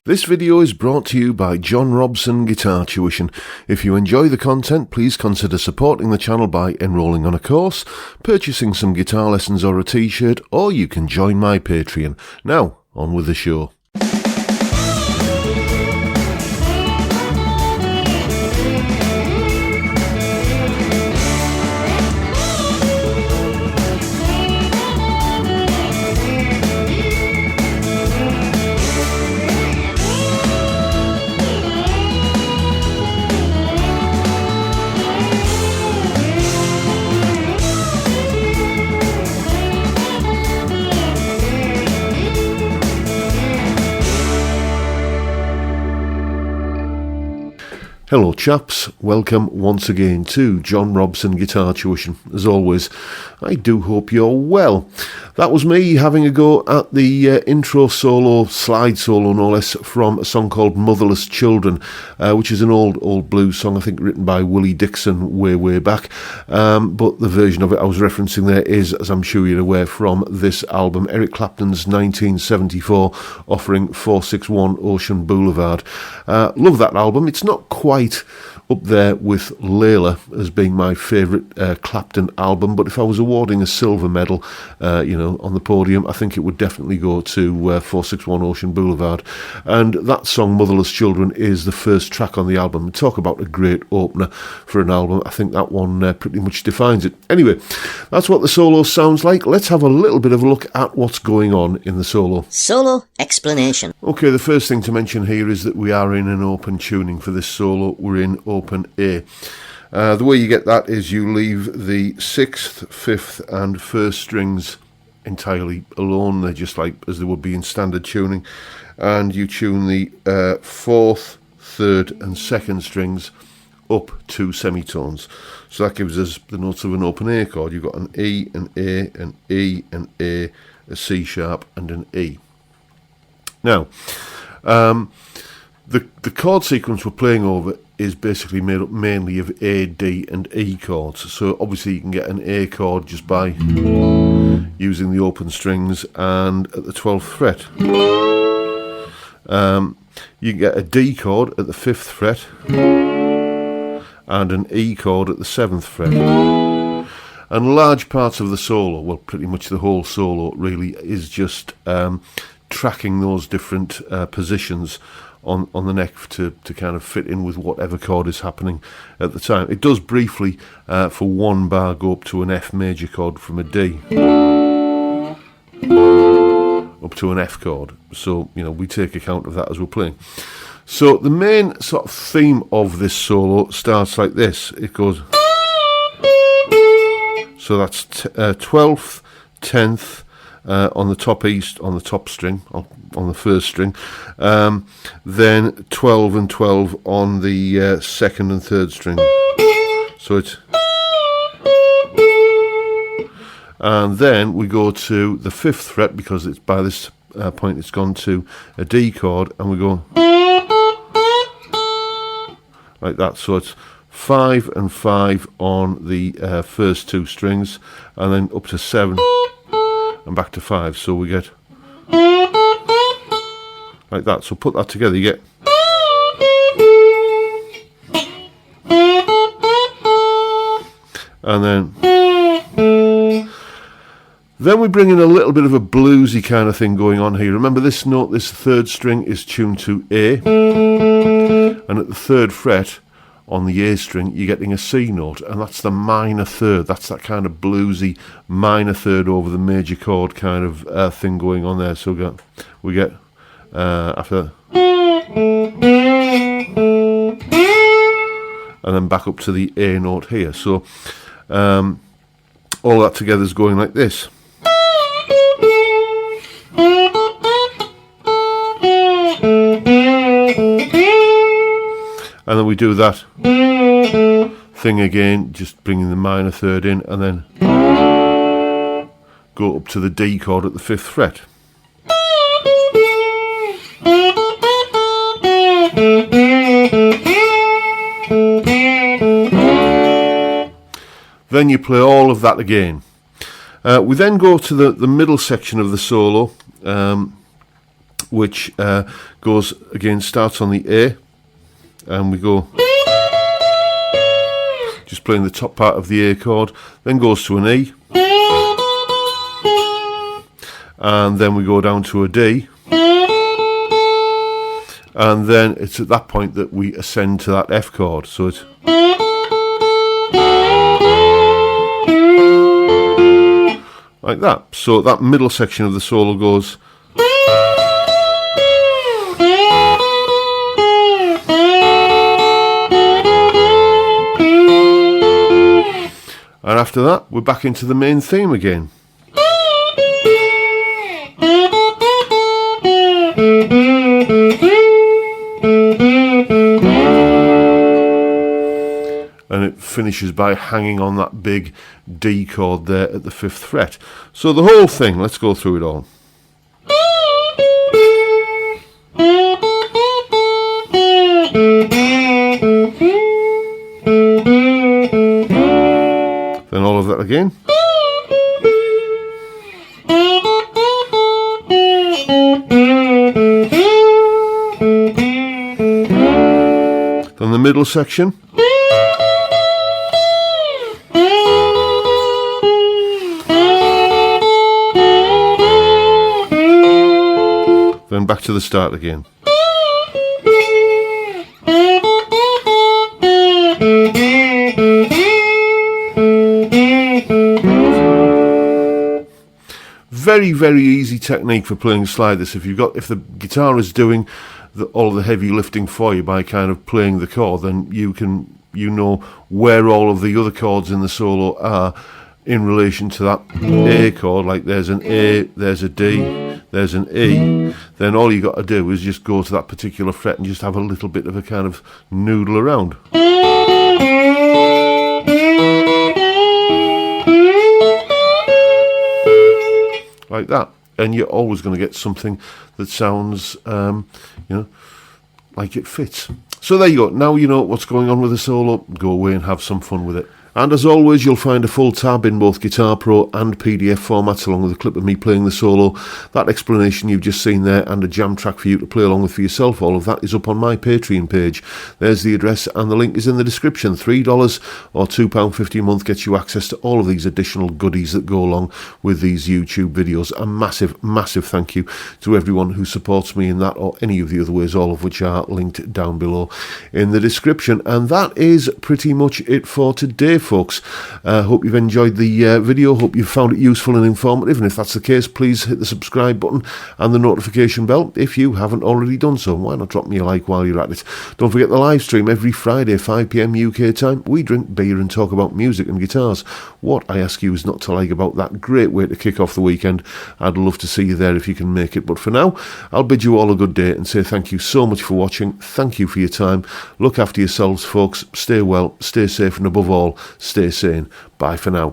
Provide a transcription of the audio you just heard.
This video is brought to you by John Robson Guitar Tuition. If you enjoy the content, please consider supporting the channel by enrolling on a course, purchasing some guitar lessons or a t-shirt, or you can join my Patreon. Now, on with the show. Hello chaps, welcome once again to John Robson Guitar Tuition. As always, I do hope you're well. That was me having a go at the intro solo, slide solo no less, from a song called Motherless Children, which is an old blues song, I think written by Willie Dixon way back. But the version of it I was referencing there is, as I'm sure you're aware, from this album, Eric Clapton's 1974 offering 461 Ocean Boulevard. Love that album. It's not quite up there with Layla as being my favourite Clapton album, but if I was awarding a silver medal, on the podium, I think it would definitely go to 461 Ocean Boulevard. And that song, Motherless Children, is the first track on the album. Talk about a great opener for an album. I think that one pretty much defines it. Anyway, that's what the solo sounds like. Let's have a little bit of a look at what's going on in the solo. Solo explanation. Okay, the first thing to mention here is that we are in an open tuning for this solo. We're in open A. The way you get that is you leave the 6th, 5th and 1st strings entirely alone. They're just like as they would be in standard tuning, and you tune the 4th, 3rd and 2nd strings up 2 semitones. So that gives us the notes of an open A chord. You've got an E, an A, an E, an A, a C sharp and an E. Now, the chord sequence we're playing over is basically made up mainly of A, D and E chords. So obviously you can get an A chord just by using the open strings and at the 12th fret. You can get a D chord at the 5th fret and an E chord at the 7th fret. And large parts of the solo, well pretty much the whole solo really, is just tracking those different positions on the neck to kind of fit in with whatever chord is happening at the time. It does briefly, for one bar, go up to an F major chord from a D up to an F chord. So, we take account of that as we're playing. So the main sort of theme of this solo starts like this. It goes... So that's 12th, 10th, on the top east, on the top string, on the first string, then 12 and 12 on the 2nd and 3rd string. So it's... And then we go to the 5th fret, because it's by this point it's gone to a D chord, and we go like that. So it's 5 and 5 on the first 2 strings, and then up to 7 and back to 5. So we get like that. So put that together, you get... And then we bring in a little bit of a bluesy kind of thing going on here. Remember this note, this 3rd string is tuned to A, and at the 3rd fret on the A string you're getting a C note, and that's the minor 3rd. That's that kind of bluesy minor 3rd over the major chord kind of thing going on there. So we get after, and then back up to the A note here. So all that together is going like this. And then we do that thing again, just bringing the minor 3rd in, and then go up to the D chord at the 5th fret. Then you play all of that again. We then go to the middle section of the solo, which goes again, starts on the A, and we go just playing the top part of the A chord, then goes to an E, and then we go down to a D, and then it's at that point that we ascend to that F chord. So it's like that. So that middle section of the solo goes, and after that we're back into the main theme again. And it finishes by hanging on that big D chord there at the 5th fret. So the whole thing, let's go through it all. Then all of that again. Then the middle section. Then back to the start again. Very, very easy technique for playing slide this. If the guitar is doing all the heavy lifting for you by kind of playing the chord, then you know where all of the other chords in the solo are in relation to that A chord. Like there's an A, there's a D, there's an E. Then all you got to do is just go to that particular fret and just have a little bit of a kind of noodle around. Like that. And you're always going to get something that sounds, like it fits. So there you go. Now you know what's going on with the solo. Go away and have some fun with it. And as always, you'll find a full tab in both Guitar Pro and PDF formats, along with a clip of me playing the solo, that explanation you've just seen there, and a jam track for you to play along with for yourself. All of that is up on my Patreon page. There's the address, and the link is in the description. $3 or £2.50 a month gets you access to all of these additional goodies that go along with these YouTube videos. A massive, massive thank you to everyone who supports me in that or any of the other ways, all of which are linked down below in the description. And that is pretty much it for today, folks. Hope you've enjoyed the video. Hope you've found it useful and informative, and if that's the case, please hit the subscribe button and the notification bell if you haven't already done so. Why not drop me a like while you're at it? Don't forget the live stream every Friday 5 PM UK time. We drink beer and talk about music and guitars. What I ask you is not to like about that. Great way to kick off the weekend. I'd love to see you there if you can make it, but for now I'll bid you all a good day and say thank you so much for watching. Thank you for your time. Look after yourselves, folks. Stay well, stay safe, and above all, stay sane. Bye for now.